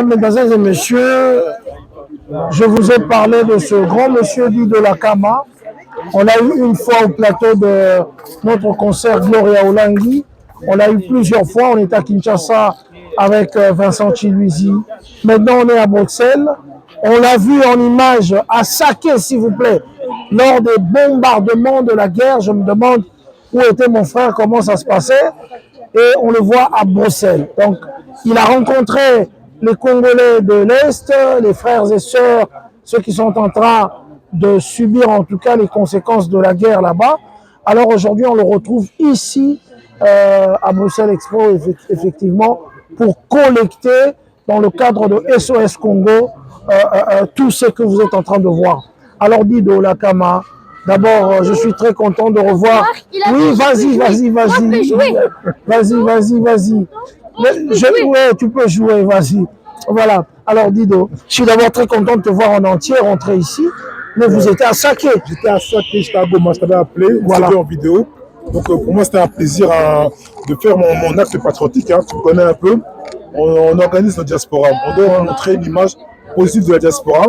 Mesdames et messieurs, je vous ai parlé de ce grand monsieur dit de la Kama. On l'a eu une fois au plateau de notre concert Gloria Olangi. On l'a eu plusieurs fois. On est à Kinshasa avec Vincent Chiluizi. Maintenant, on est à Bruxelles. On l'a vu en image à Saké, s'il vous plaît, lors des bombardements de la guerre. Je me demande où était mon frère, comment ça se passait. Et on le voit à Bruxelles. Donc, il a rencontré les Congolais de l'Est, les frères et sœurs, ceux qui sont en train de subir en tout cas les conséquences de la guerre là-bas. Alors aujourd'hui, on le retrouve ici à Bruxelles Expo, effectivement, pour collecter dans le cadre de SOS Congo tout ce que vous êtes en train de voir. Alors Dido Lakama, d'abord, je suis très content de revoir. Oui, vas-y. Ouais, tu peux jouer, vas-y. Voilà. Alors Dido, je suis d'abord très content de te voir en entier rentrer ici. Mais vous étiez à Saké. J'étais à Saké, j'étais à Goma, je t'avais appelé, voilà. en vidéo. Donc pour moi, c'était un plaisir de faire mon acte patriotique. Hein. Tu me connais un peu. On organise notre diaspora. On doit montrer une image positive de la diaspora.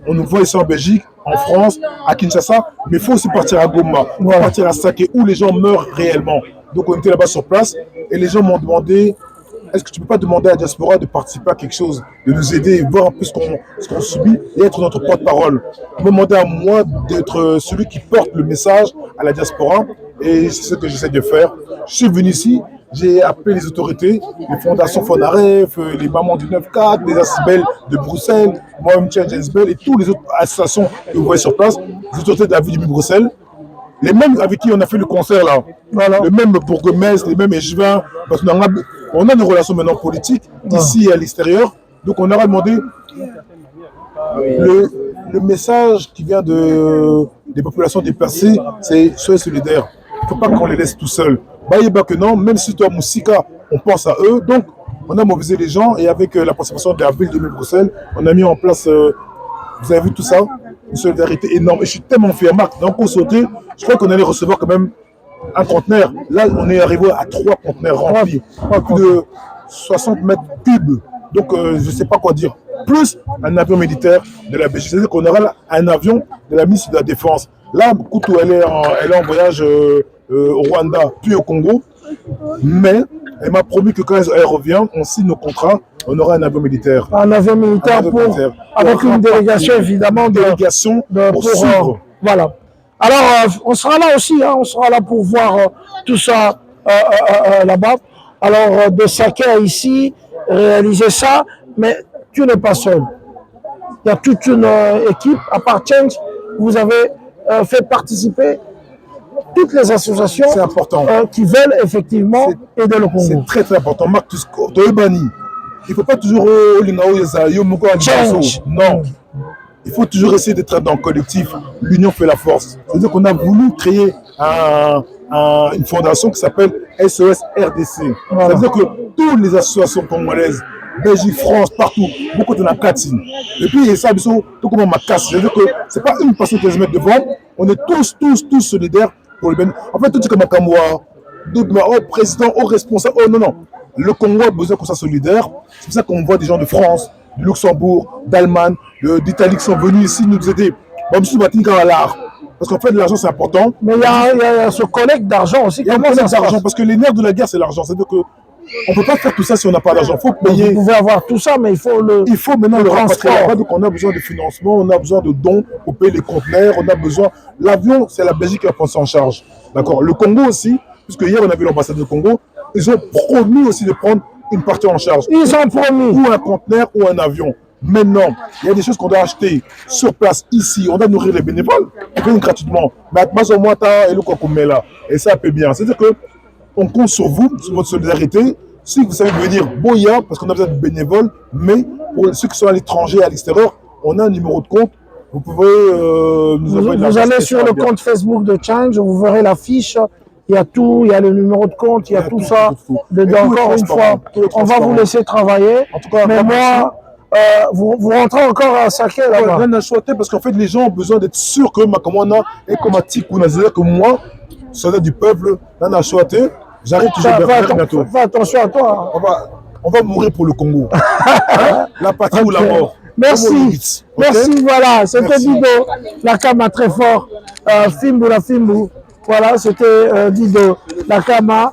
On nous voit ici en Belgique, en France, à Kinshasa. Mais il faut aussi partir à Goma, partir à Saké, où les gens meurent réellement. Donc on était là-bas sur place et les gens m'ont demandé, est-ce que tu ne peux pas demander à la diaspora de participer à quelque chose, de nous aider, voir un peu ce qu'on subit et être notre porte-parole. Ils m'ont demandé à moi d'être celui qui porte le message à la diaspora et c'est ce que j'essaie de faire. Je suis venu ici, j'ai appelé les autorités, les fondations Fonaref, les mamans du 9-4, les Asbel de Bruxelles, moi-même Asbel et toutes les autres associations que vous voyez sur place, les autorités de la ville de Bruxelles. Les mêmes avec qui on a fait le concert là, voilà. Le même bourgmestre, les mêmes échevins, parce qu'on a une relation maintenant politique ici et à l'extérieur, donc on a demandé le message qui vient des populations déplacées, c'est soyez solidaires. Il ne faut pas qu'on les laisse tout seuls. Bah que non, même si toi Moussika, on pense à eux, donc on a mobilisé les gens et avec la participation de la ville de Bruxelles, on a mis en place, vous avez vu tout ça, une solidarité énorme. Et je suis tellement fier, Marc, donc on sautait, je crois qu'on allait recevoir quand même un conteneur. Là, on est arrivé à 3 conteneurs remplis, plus de 60 mètres cubes. Donc, je ne sais pas quoi dire. Plus un avion militaire de la Belgique. C'est-à-dire qu'on aura un avion de la ministre de la Défense. Là, Koutou, elle est en voyage au Rwanda, puis au Congo. Mais elle m'a promis que quand elle revient, on signe nos contrats, on aura un avion militaire. Un avion militaire, avec une délégation évidemment pour suivre. Voilà. Alors, on sera là aussi, hein, on sera là pour voir tout ça là-bas. Alors, de Saké à ici, réaliser ça, mais tu n'es pas seul. Il y a toute une équipe, à part Change, vous avez fait participer toutes les associations qui veulent effectivement aider le Congo. C'est très très important. Marc Tusko, Toebani, il ne faut pas toujours non. Il faut toujours essayer d'être dans le collectif. L'union fait la force. C'est-à-dire qu'on a voulu créer une fondation qui s'appelle SOS RDC. Voilà. C'est-à-dire que toutes les associations congolaises, Belgique, France, partout, beaucoup de la catine. Et puis, ça, tout comme ma casse. C'est-à-dire que ce n'est pas une personne qui se met devant. On est tous solidaires pour le bien. En fait, tout comme Makamwa, au président, au responsable. Oh non. Le Congo a besoin qu'on soit solidaire. C'est pour ça qu'on voit des gens de France, du Luxembourg, d'Allemagne, d'Italie qui sont venus ici nous aider. Parce qu'en fait, l'argent, c'est important. Mais il y a ce collecte d'argent aussi. Il y a un collecte d'argent, parce que les nerfs de la guerre, c'est l'argent. C'est-à-dire qu'on ne peut pas faire tout ça si on n'a pas d'argent. Il faut payer. Vous pouvez avoir tout ça, mais il faut maintenant le rapatrier. Donc, on a besoin de financement, on a besoin de dons pour payer les conteneurs, on a besoin. L'avion, c'est la Belgique qui va prendre ça en charge. D'accord. Le Congo aussi, puisque hier, on a vu l'ambassadeur du Congo, ils ont promis aussi de prendre une partie en charge. Ils ont promis. Ou un conteneur ou un avion. Maintenant, il y a des choses qu'on doit acheter sur place, ici. On doit nourrir les bénévoles. On fait gratuitement. Et ça peut bien. C'est-à-dire qu'on compte sur vous, sur votre solidarité. Si vous savez venir, Boya, parce qu'on a besoin de bénévoles, mais pour ceux qui sont à l'étranger, à l'extérieur, on a un numéro de compte. Vous pouvez nous envoyer de l'argent. Vous allez sur le compte Facebook de Change, vous verrez la fiche. Il y a tout, il y a le numéro de compte, il y a tout ça. Dedans, encore une fois, on va vous laisser travailler. En tout cas, mais moi, vous rentrez encore à Saké là-bas. On a choisi parce qu'en fait, les gens ont besoin d'être sûrs que Makamwana est comme un tic. C'est-à-dire que moi, soldat du peuple, on a choisi. J'arrive toujours bientôt. Fais attention à toi. on va mourir pour le Congo. Hein? La patrie ou la mort. Merci. Merci, voilà. C'était Dido Lakama très fort. Fimbu la Fimbu. Voilà, c'était Dido Lakama.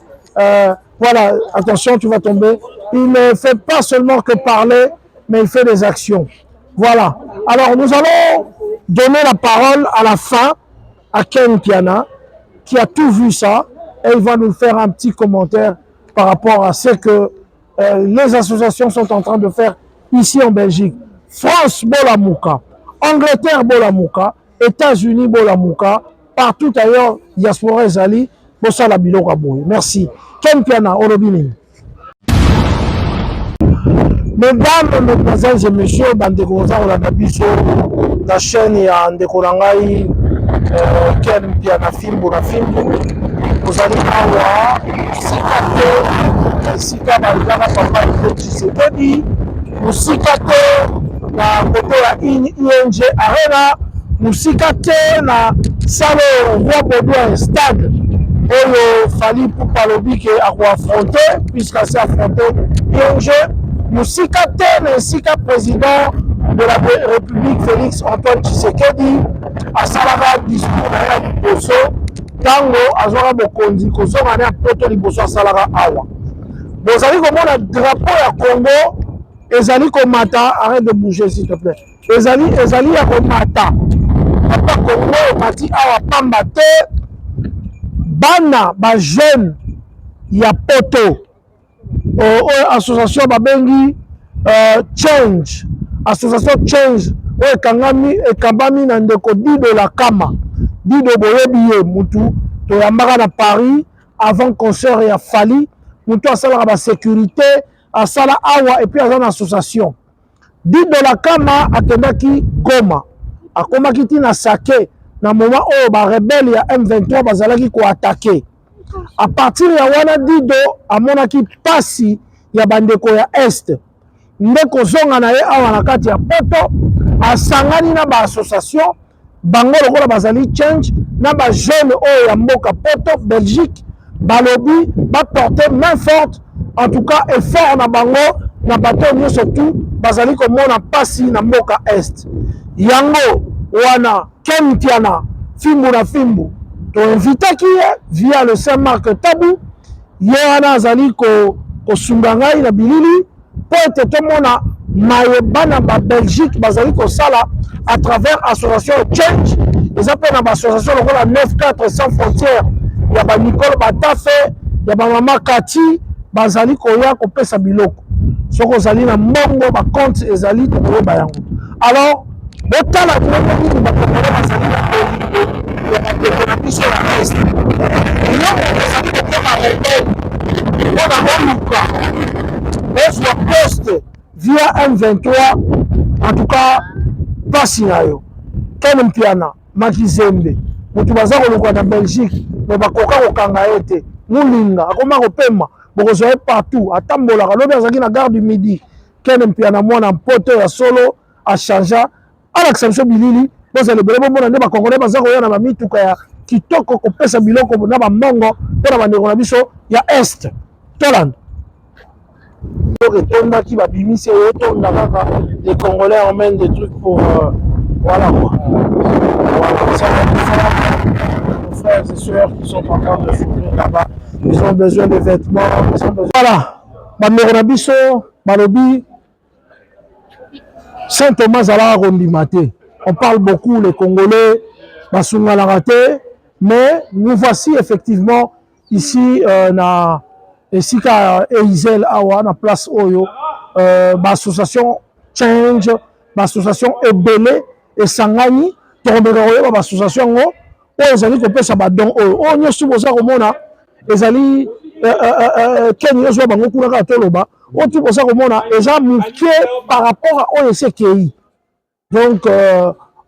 Voilà, attention, tu vas tomber. Il ne fait pas seulement que parler, mais il fait des actions. Voilà. Alors, nous allons donner la parole à la fin à Ken Piana, qui a tout vu ça, et il va nous faire un petit commentaire par rapport à ce que les associations sont en train de faire ici en Belgique. France Bolamouka, Angleterre Bolamouka, États-Unis Bolamouka, partout ailleurs, diaspora Ezali, Bossala Biloko Aboye. Merci. Ken Piana, Orobini. Mesdames, mesdemoiselles et messieurs, Bandekoza Oladabiso, la chaîne ya Ndekolangai, Ken Piana Fimbu na Fimbu, Ozali Awa, Sikate, Sika Baligana Papa Iko Tshisekedi, Musikate, na koto ya ING Arena, Musikate, na Salo Roi Baudouin Stade, Oyo Fali Poupalobike à affronter, puisqu'il s'est affronté ING, Musikate, na Sika président de la République Félix Antoine Tshisekedi, à Salava discours na Liboso, Tango, Azora Bokondi, Kozonga na Poto Liboso à Salava Awa. Bozali comme on a drapeau à Congo, Ezali Komata, arrête de bouger s'il te plaît. Ezali à Komata. Papa Congo, Mati Awa Pambate, Bana, ba jeune, ya Poto, association Babengi, Change, association Change, Ekambami na ndeko Dido Lakama, Dido Boyebiye, Moutou, Toyambara na Paris, avant concert ya Fali, Moutou asala ba sécurité, asala awa et puis azana association. Dido Lakama akendaki Goma, akomaki tina Sake, na moment oyo ba rebelle ya M23 bazalaki ko attaquer. À partir ya wana Dido amonaki pasi ya bandeko ya Est. Ndeko zonga na ye awa na kati ya Poto, asangani na ba association, bango lokola bazali Change, na ba jeune oyo ya mboka Poto, Belgique, balobi, ba porter main forte, en tout cas effort na bango, na bato nyonso tout, bazali komona pasi na mboka Est. Yango wana Ken Piana, Fimbu na Fimbu, to invitaki via le Saint-Marc Tabou, ye wana azali kosunga ngai na bilili, po ete tomona mayebana ba Belgique bazali kosala à travers association Change, eza pe na ba association lokola 9-4 sans frontières, ya ba Nicole Batafe, ya ba Mama Kati, bazali koya kopesa biloko. Soko ozali na mbongo ba compte ezali tokoyeba yango. Alors, botala biloko nini bakongole bazali na bolingo ya bandeko na biso ya Est. Biloko ezali kokoma rebelle mpona boluka ezwa poste via M23, en tout cas pasi na yo. Ken Piana, Makizembe, mutu baza koluka na Belgique, me bakoka kokanga ye te. Mulinga akoma kopema bokozwa ye partout, atambolaka lobi azalaki na gare du Midi. Ken Piana mwana mpoto ya solo achangea alakisa biso bilili bozala ebele bomona nde bakongole baza koya na bamituka ya kitoko kopesa biloko na bambongo mpona bandeko na biso ya Est. Tolanda etondaki babimisi etonda kaka les Congolais emmènent des trucs pour voilà quoi. Voilà, ça nos frères et sœurs qui sont en train de souffrir là-bas, ils ont besoin de vêtements, ils ont besoin... Voilà, bandeko na biso balobi Saint Thomas Zala Rondimate. On parle beaucoup les Congolais, Basungalarate, mais nous voici effectivement ici na Esika Eizel Awa na place Oyo, l'association Change, l'association Ebele et Sangani, Tombero, l'association O, ezali kopesa badon Oyo. O nyosu boza komona ezali Ken yozwa bango kuna ka toloba. O tu boza komona eza muke par rapport à Oyo sekei. Donc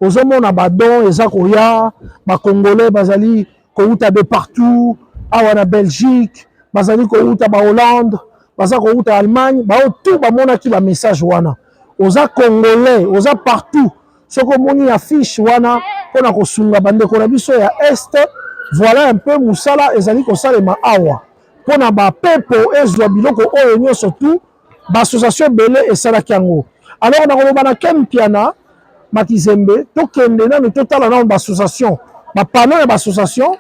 ozomona badon eza koya ba Congolais bazali kouta de partout, awa na Belgique, bazali kouta ba Hollande, bazali kouta Allemagne, ba tout ba monaki ba message wana. Oza Congolais, oza partout. Soko moni affiche wana pona kosunga bandeko na biso ya Est, voilà un peu musala ezali kosalema awa. Pona ba pepo ezwa biloko oyo nyonso tout l'association Belé et Salakango. Alors, on a remonté Kempiana, Makizembe, Tokende, nous total dans l'association. Ma panneau de l'association,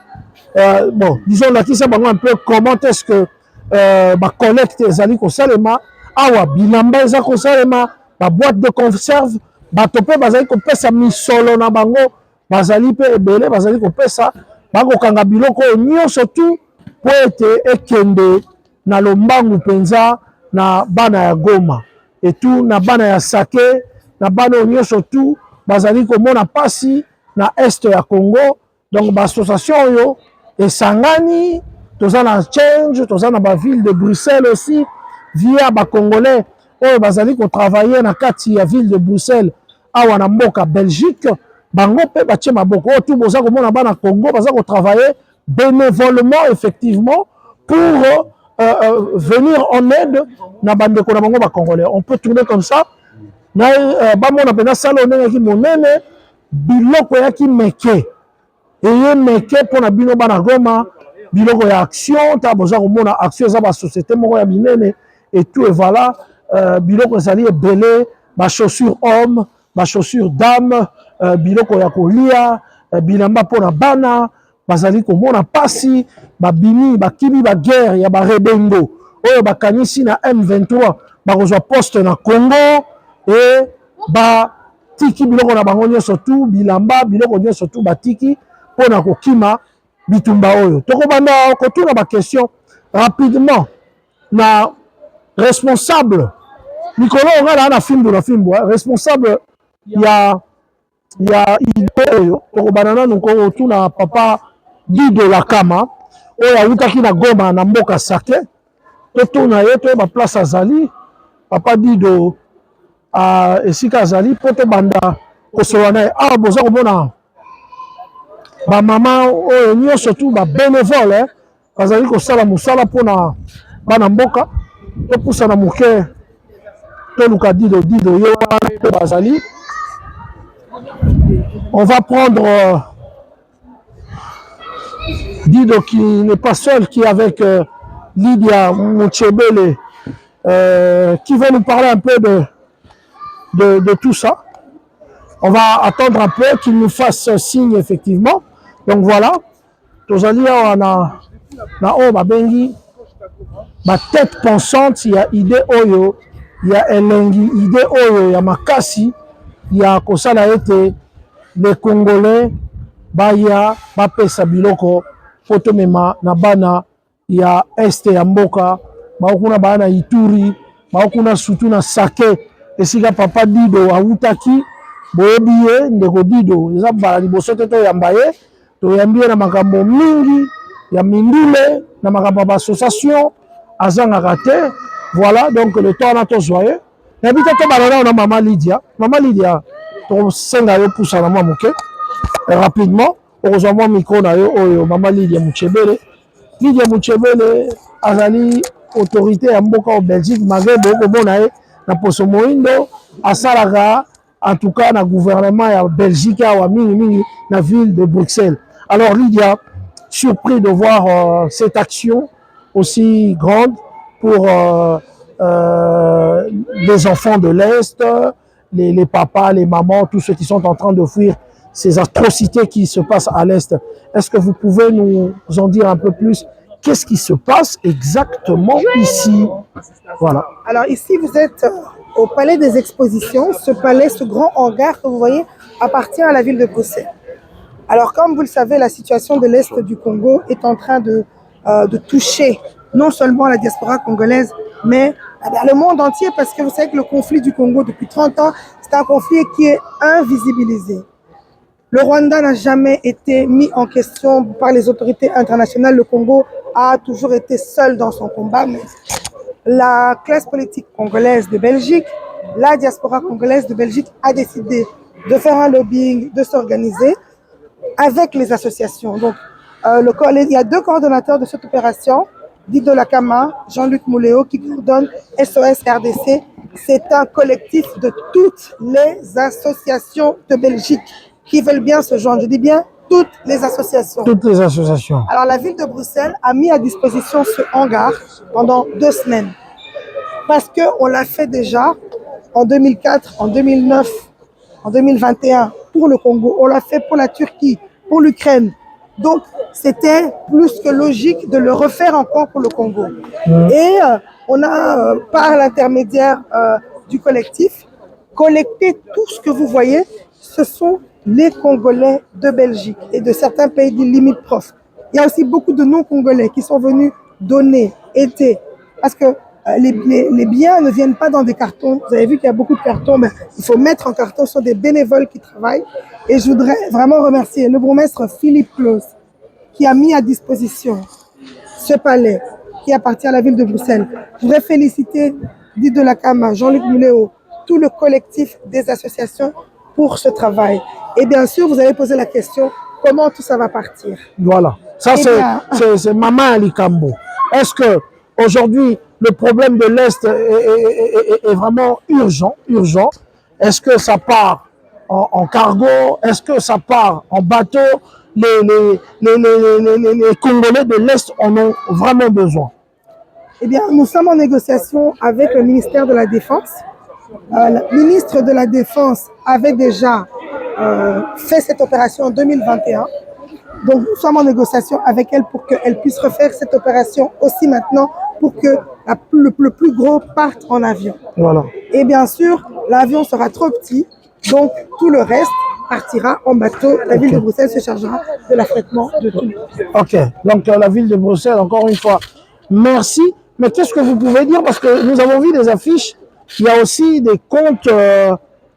bon, disons là, qui sait un peu comment est-ce que ma collecte les alliés au Salema, awa, bilamba les au Salema, ma boîte de conserve, ma topé, bazali ko pesa mi solo na bango, bazali pe Belé, bazali ko pesa, bango kanga biloko nyonso tout pour être ekende na lombangu penza na bana ya Goma et tout na bana ya Sake na bana nyonso tout bazali komona pasi na est ya Congo. Donc l'association yo esangani toza na change toza na ba ville de Bruxelles aussi via ba congolais oyo bazali ko travailler na kati ya ville de Bruxelles awa na mboka Belgique bango pe batie maboko oyo tout boza komona bana Congo baza ko travailler bénévolement effectivement pour venir en aide na bandeko na bango ba congolais. On peut tourner comme ça na bamona pena sala onenge ki monene biloko ya ki meke eye meke mpona bino bana Goma biloko ya action ta boza komona action eza ba société moko ya minene et tout et voilà biloko ezali ebele ba chaussures hommes ba chaussures dames biloko ya kolia bilamba mpona bana bazali komona pasi babimi bakimi ba guerre ya ba rebendo oyo bakanisi na M23 bakozwa poste na Congo et ba tiki biloko na bango nyonso tout bilamba biloko nyonso tout batiki pona kokima bitumba oyo tokobanda kotuna ba question rapidement na responsable Nicolas ngala na fimbo responsable ya idée oyo tokobanda nanu ko tuna papa Dido la Kama oyo awutaki na Goma na mboka Sake totuna ye to ba place azali papa Dido esika azali po tobanda kosola na ye awa boza komona bamama oyo nyonso tu babénévole bazali kosala mosala mpona bana mboka topusana moke toluka Dido ye wana mpe bazali. On va prendre Dido qui n'est pas seul, qui est avec Lydia Mouchebele qui va nous parler un peu de tout ça. On va attendre un peu qu'il nous fasse signe effectivement. Donc voilà, tozali na o babengi ba tête pensante ya idée oyo ya elengi idée oyo ya makasi ya kosala ete les Congolais baya bapesa biloko poto mema na bana ya este ya mboka baokuna bana Ituri baokuna surtout na Sake esika papa Dido awutaki boyebi ye ndeko Dido eza bala liboso te toyamba ye toyambi ye na makambo mingi ya mindule na makambo ya association azangaka te. Voilà donc le temps na tozwa ye nayebi te tobalana na mama Lydia tosenga yo pusana mwa moke rapidement okozwa mwa micro na yo oyo mama Lydia Mouchebele azali autorité ya mboka au Belgique malgré bokomona ye na poso moindo asalaka en tout cas na gouvernement ya Belgique awa mingi na ville de Bruxelles. Alors Lydia, surpris de voir cette action aussi grande pour les enfants de l'Est, les papas, les mamans, tous ceux qui sont en train de fuir ces atrocités qui se passent à l'Est. Est-ce que vous pouvez nous en dire un peu plus? Qu'est-ce qui se passe exactement ici? Voilà. Alors ici, vous êtes au Palais des Expositions. Ce palais, ce grand hangar que vous voyez, appartient à la ville de Bruxelles. Alors comme vous le savez, la situation de l'Est du Congo est en train de toucher non seulement la diaspora congolaise, mais le monde entier, parce que vous savez que le conflit du Congo depuis 30 ans, c'est un conflit qui est invisibilisé. Le Rwanda n'a jamais été mis en question par les autorités internationales. Le Congo a toujours été seul dans son combat. Mais la classe politique congolaise de Belgique, la diaspora congolaise de Belgique a décidé de faire un lobbying, de s'organiser avec les associations. Donc, il y a 2 coordonnateurs de cette opération, Dido la Kama, Jean-Luc Mouléo, qui coordonne SOS RDC. C'est un collectif de toutes les associations de Belgique qui veulent bien se joindre. Je dis bien toutes les associations. Toutes les associations. Alors la ville de Bruxelles a mis à disposition ce hangar pendant 2 semaines. parce qu'on l'a fait déjà en 2004, en 2009, en 2021 pour le Congo. On l'a fait pour la Turquie, pour l'Ukraine. Donc, c'était plus que logique de le refaire encore pour le Congo. Et on a, par l'intermédiaire du collectif, collecté tout ce que vous voyez. Ce sont les Congolais de Belgique et de certains pays limitrophes. Il y a aussi beaucoup de non-Congolais qui sont venus donner, aider. Parce que les biens ne viennent pas dans des cartons. Vous avez vu qu'il y a beaucoup de cartons, mais il faut mettre en carton. Ce sont des bénévoles qui travaillent. Et je voudrais vraiment remercier le bourgmestre Philippe Claus qui a mis à disposition ce palais qui appartient à la ville de Bruxelles. Je voudrais féliciter Guy de la Cama, Jean-Luc Muléo, tout le collectif des associations pour ce travail. Et bien sûr, vous avez posé la question, comment tout ça va partir? Voilà. Ça, c'est Maman Alikambo. Est-ce que aujourd'hui le problème de l'Est est vraiment urgent? Est-ce que ça part en cargo? Est-ce que ça part en bateau? Les Congolais de l'Est en ont vraiment besoin. Eh bien, nous sommes en négociation avec le ministère de la Défense. La ministre de la Défense avait déjà fait cette opération en 2021. Donc, nous sommes en négociation avec elle pour qu'elle puisse refaire cette opération aussi maintenant pour que le plus gros parte en avion. Voilà. Et bien sûr, l'avion sera trop petit, donc tout le reste partira en bateau. La ville de Bruxelles se chargera de l'affrètement de tout. Ok, donc la ville de Bruxelles, encore une fois, merci. Mais qu'est-ce que vous pouvez dire? Parce que nous avons vu des affiches, il y a aussi des comptes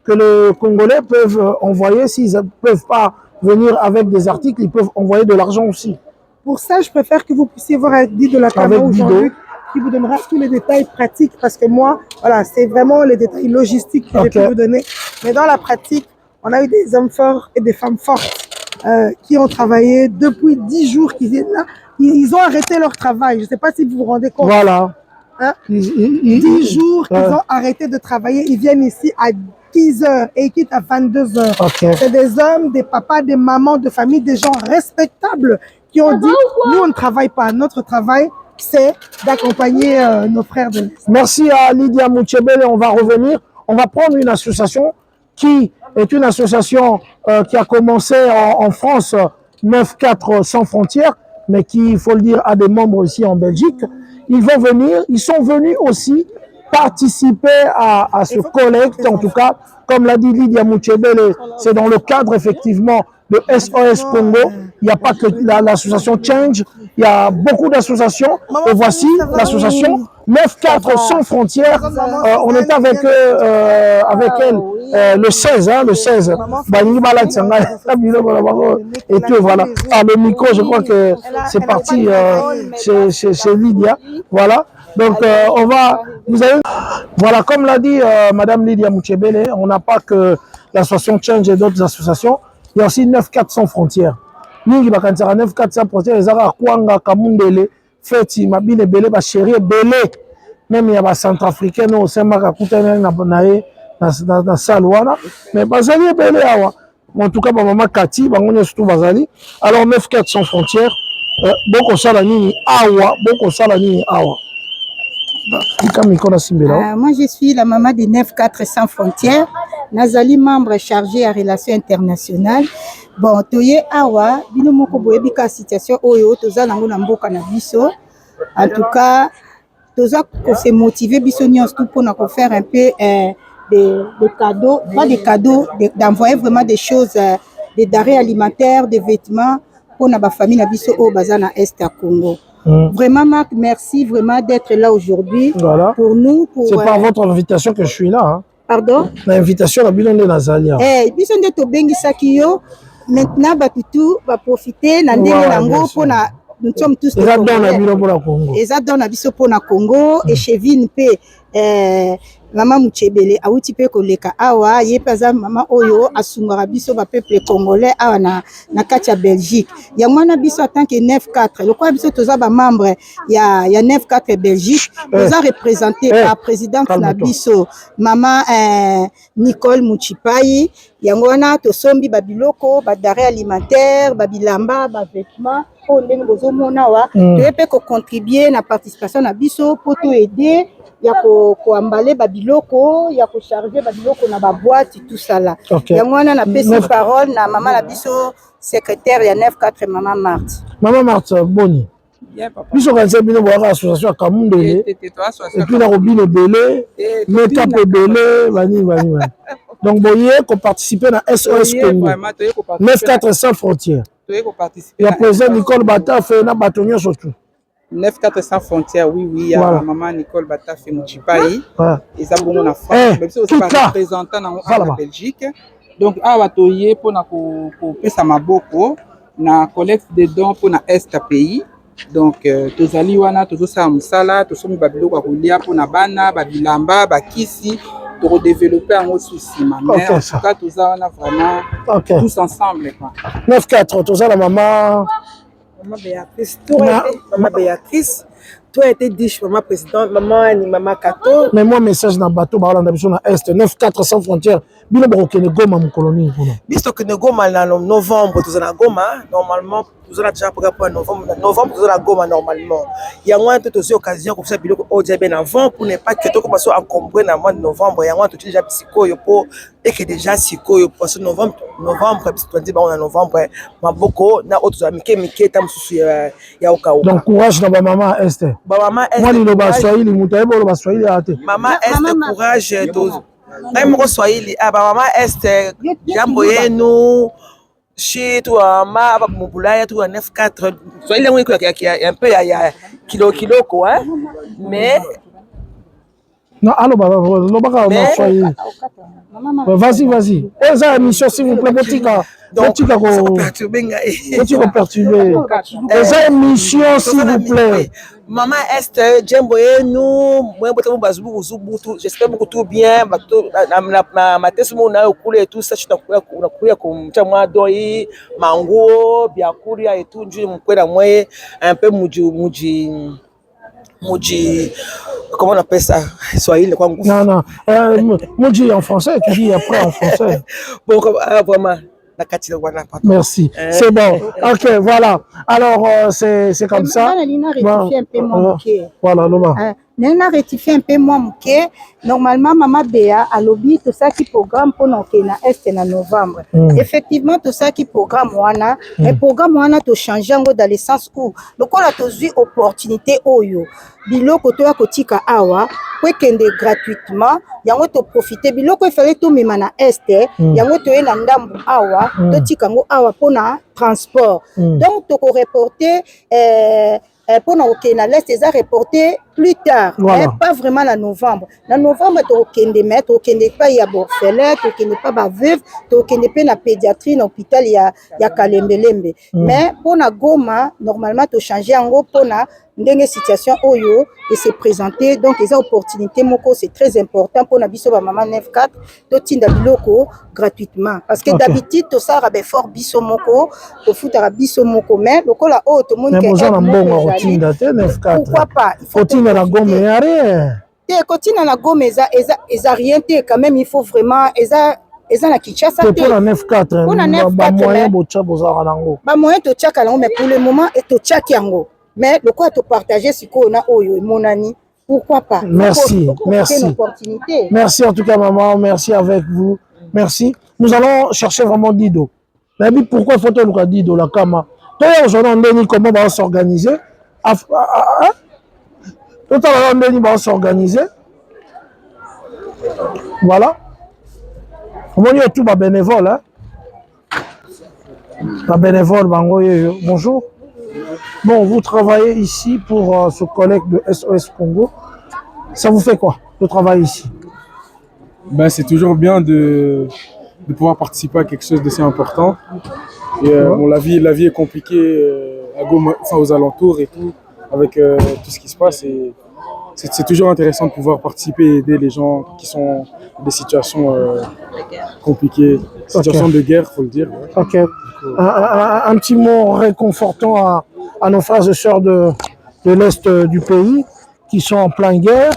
que les Congolais peuvent envoyer. S'ils ne peuvent pas venir avec des articles, ils peuvent envoyer de l'argent aussi. Pour ça, je préfère que vous puissiez voir avec Guy de la Cama ou Jean-Luc qui vous donnera tous les détails pratiques parce que moi, voilà, c'est vraiment les détails logistiques que je peux vous donner. Mais dans la pratique, on a eu des hommes forts et des femmes fortes qui ont travaillé depuis 10 jours qu'ils viennent là. Ils ont arrêté leur travail. Je ne sais pas si vous vous rendez compte. Voilà. Hein? 10 jours qu'ils ont arrêté de travailler. Ils viennent ici à 10 heures et ils quittent à 22 heures. C'est des hommes, des papas, des mamans de famille, des gens respectables qui ont dit, nous on ne travaille pas. Notre travail, c'est d'accompagner nos frères de l'Est. Merci à Lydia Mouchebele. On va revenir. On va prendre une association qui est une association qui a commencé en France, 9-4 sans frontières, mais qui, il faut le dire, a des membres ici en Belgique. Ils vont venir, ils sont venus aussi participer à ce collecte, en tout cas, comme l'a dit Lydia Mouchebele, c'est dans le cadre effectivement de SOS Congo. Il n'y a pas que l'association Change, il y a beaucoup d'associations. Et voici l'association 9-4 sans frontières. On est avec elle le 16, hein, le 16. Et puis voilà. Ah, le micro, je crois que c'est parti chez Lydia. Voilà. Donc on va, vous avez, voilà, comme l'a dit Madame Lydia Mouchebele, on n'a pas que l'association Change et d'autres associations. Il y a aussi 9-4 sans frontières. Mingi bakansara 9-4 sans frontières, ils ont Kwanga, Kamundele, Feti, Mabine Belé, Bachérie, Belé. Même il y a des centrafricains, nous, c'est Makakoutane, na Salouana. Mais Bazali Belé, en tout cas, Maman Kati, Bangonia surtout Bazali. Alors 9-4 sans frontières, beaucoup Salanini, Awa, beaucoup Salanini, Awa. Moi, je suis la maman des 9-4 sans frontières. Nazali, membre chargé à relations internationales. Bon, toye awa, bino moko boyebika situation oyo, toza nango na mboka na biso. En tout cas, toza ko se motiver biso nyons tout pour faire un peu des cadeaux, pas des cadeaux, d'envoyer vraiment des choses, des denrées alimentaires, des vêtements pour na ba famille na biso au bazana Est à Congo. Vraiment, Marc, merci vraiment d'être là aujourd'hui. Voilà. Pour nous. C'est par votre invitation que je suis là. Hein. Pardon? L'invitation à Bilon de Nazalia. Bison de Tobengi Sakio. Maintenant, Batutu va profiter. Nous sommes tous. Ils adorent la Biso pour la Congo. Ils adorent la Biso pour la Congo. Et Chevine P. Mama Muchebele awuti pe koleka awa ye paza mama oyo asungara biso ba peuple congolais awa na kati ya Belgique. Ya mwana biso en tant que 9-4 le quoi biso toza ba membre ya 9-4 Belgique toza représenté par présidente na biso mama Nicole Muchipai. Yango wana tosombi ba biloko ba denrées alimentaires ba bilamba ba vêtements o ndenge bozomona wa toyepe ko contribuer na participation na biso pour to aider ya ko ambaler ba biloko ya ko charger ba biloko na ba boîte tout ça là. Yango wana na pesi parole na mama na biso secrétaire ya 9-4 mama Marthe. Mama Marthe Boni. Bien papa. Biso kanisa bino boka association ya Kamundele. Et puis na robine belé, make-up belé, bani. Donc boye ko participer na SOS Congo. 9-4 sans frontières. Il y a président Nicole Bata fait na batonio surtout. 9-4 sans frontières, oui, il y a maman Nicole Bata fait Muchipai. Ils ont bon en France, mais aussi par représentant en Belgique. Donc à Watoye pour na ko pesa maboko na collecte de dons pour na est pays. Donc tozali wana tozosa musala tosomi babiloko kolia pour na bana babilamba bakisi pour développer un autre souci mais en tout cas tous on a vraiment tous ensemble quoi. 9-4 tous la maman Béatrice maman Béatrice toi été diche maman présidente maman ni maman Kato mais moi message na bateau ba Hollande biso na est 9-4 sans frontières bino ba ko Goma mon colonie kuna biso que Goma na novembre tous na Goma normalement tous on a déjà programmé pour novembre tous na Goma normalement il y a moins toute occasion comme ça biloko au bien avant pour ne pas que tout commence à encombrer dans mois de novembre il y a moins tout déjà psycho pour et que déjà psycho parce que novembre on dit on a novembre maboko na autres amis qui tam susu ya okawa donc courage na ba maman est ba maman est moi ni lo ba Swahili mutaye bo lo ba Swahili ate maman est courage ai moko Swahili ba maman est jambo yenu chez toi ma ba mubulaya tu 9-4 Swahili yangu iko un peu ya kilo quoi mais non allo ba Swahili vas-y eza émission s'il vous plaît botika ko perturber eza émission s'il vous plaît. Maman Esther, Djembo nous, moi botamu bazubu uzubutu, j'espère beaucoup tout bien, ma tête mon na okule et tout ça je nakuya kumcha mwa doi, mango, biakuria et tout, njui mkwela mwe un peu muji comment on appelle ça Swahili quoi non muji en français tu dis après en français bon vraiment. Merci, c'est bon. Ok, voilà. Alors, c'est comme ça. Voilà, Loma. Nena rectifier un peu moins muke. Normalement, Maman Béa a lobby tout ça qui programme pour nous na est en novembre. Effectivement, tout ça qui programme wana, et programme wana to changer dans le sens où le quoi la to vu opportunité oyo. Biloko to ya kotika awa, pour kende gratuitement, yango to profiter biloko il fallait to mema na est, yango to na ndambu awa, to tika ngo awa pona transport. Donc to ko reporter pour nous na l'est ils a reporté plus tard mais pas vraiment en novembre. En novembre to kende mettre kende pas ya orphelin to kende pas ba veuve to kende pas na pédiatrie na hôpital ya Kalembelembe mais pour na Goma normalement to changer ngo pour na ndenge situation oyo et se présenter donc les opportunités moko c'est très important pour na biso ba maman 9-4 to tinda biloko gratuitement parce que d'habitude to sara be fort biso moko to futa biso moko mais lokola o to monde pourquoi pas il faut Continue la gomme et rien. Continue la gomme eza rien quand même il faut vraiment eza na Kinshasa pour la 9-4 pour la 9-4 ba moyen bocha bozara nango ba moyen to tchaka nango mais pour le moment et to tchaki yango mais le quoi te partager ce qu'on a oyo monani pourquoi pas merci merci en tout cas maman merci avec vous merci nous allons chercher vraiment Dido mais pourquoi faut-il le Dido la Kama toi aujourd'hui on dit comment on va s'organiser totalement on va s'organiser voilà on y a tout ma bénévole hein ma bénévole bango bonjour. Bon, vous travaillez ici pour ce collègue de SOS Congo. Ça vous fait quoi de travailler ici? Ben, c'est toujours bien de pouvoir participer à quelque chose d'assez important. Et, bon, la vie est compliquée à Goma, enfin, aux alentours et tout, avec tout ce qui se passe. Et c'est toujours intéressant de pouvoir participer et aider les gens qui sont dans des situations compliquées, situations de guerre, il faut le dire. Ok. Un petit mot réconfortant à nos frères et sœurs de l'Est du pays qui sont en pleine guerre,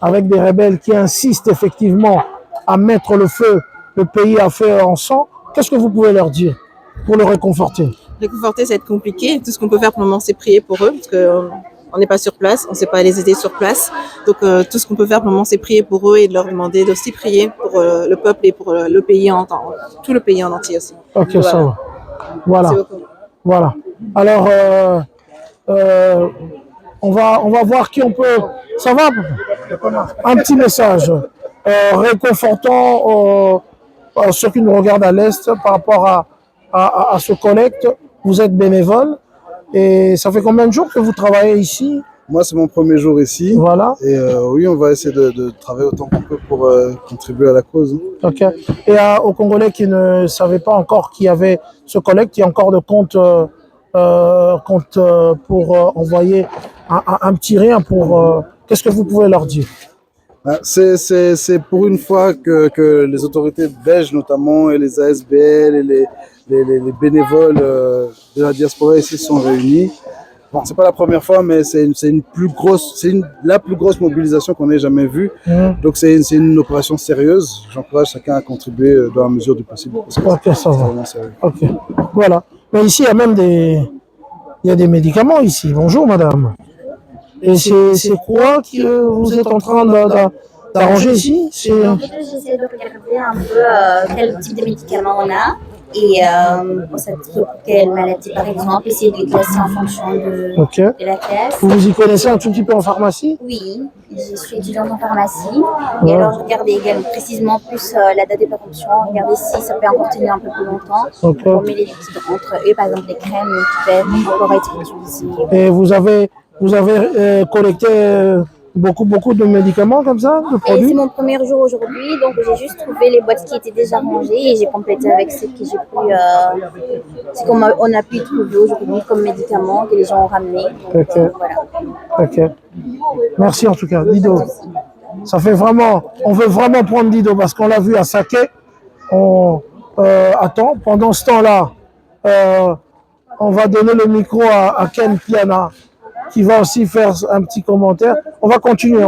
avec des rebelles qui insistent effectivement à mettre le feu, le pays à faire en sang. Qu'est-ce que vous pouvez leur dire pour le réconforter? Réconforter, ça va être compliqué. Tout ce qu'on peut faire pour le moment, c'est prier pour eux, parce qu'on n'est pas sur place, on ne sait pas les aider sur place. Donc tout ce qu'on peut faire pour le moment, c'est prier pour eux et de leur demander d'aussi prier pour le peuple et pour le pays tout le pays en entier aussi. Ok, voilà. Ça va. Voilà. Voilà. Alors, on va voir qui on peut. Ça va? Un petit message réconfortant à ceux qui nous regardent à l'Est par rapport à ce collecte. Vous êtes bénévole et ça fait combien de jours que vous travaillez ici? Moi, c'est mon premier jour ici. Voilà. Et oui, on va essayer de travailler autant qu'on peut pour contribuer à la cause. Ok. Et aux Congolais qui ne savaient pas encore qu'il y avait ce collecte, il y a encore de comptes pour envoyer un petit rien pour. Qu'est-ce que vous pouvez leur dire? C'est pour une fois que les autorités belges notamment et les ASBL et les bénévoles de la diaspora ici sont réunis. Bon, c'est pas la première fois, mais c'est la plus grosse mobilisation qu'on ait jamais vue. Donc c'est une opération sérieuse. J'encourage chacun à contribuer dans la mesure du possible. Ok, ça va. Ok, voilà. Mais ici, il y a même des médicaments ici. Bonjour, madame. Et c'est quoi que vous êtes en train d'arranger ici? En fait, j'essaie de regarder un peu quel type de médicaments on a et pour quelle maladie par exemple, essayer de les classer en fonction de la classe. Vous y connaissez un tout petit peu en pharmacie? Oui, je suis étudiante en pharmacie et alors je regardais également précisément plus la date de péremption, regarder si ça peut encore tenir un peu plus longtemps. On met les liquides entre eux, par exemple des crèmes qui peuvent encore être utilisées. Et vous avez collecté beaucoup de médicaments comme ça, de produits? C'est mon premier jour aujourd'hui, donc j'ai juste trouvé les boîtes qui étaient déjà rangées et j'ai complété avec ce que j'ai pu, ce qu'on a pu trouver aujourd'hui comme médicaments que les gens ont ramenés. Donc, voilà. Ok. Merci en tout cas, Dido. Ça fait vraiment, on veut vraiment prendre Dido parce qu'on l'a vu à Saké. Attends, pendant ce temps-là, on va donner le micro à Ken Piana, qui va aussi faire un petit commentaire. On va continuer.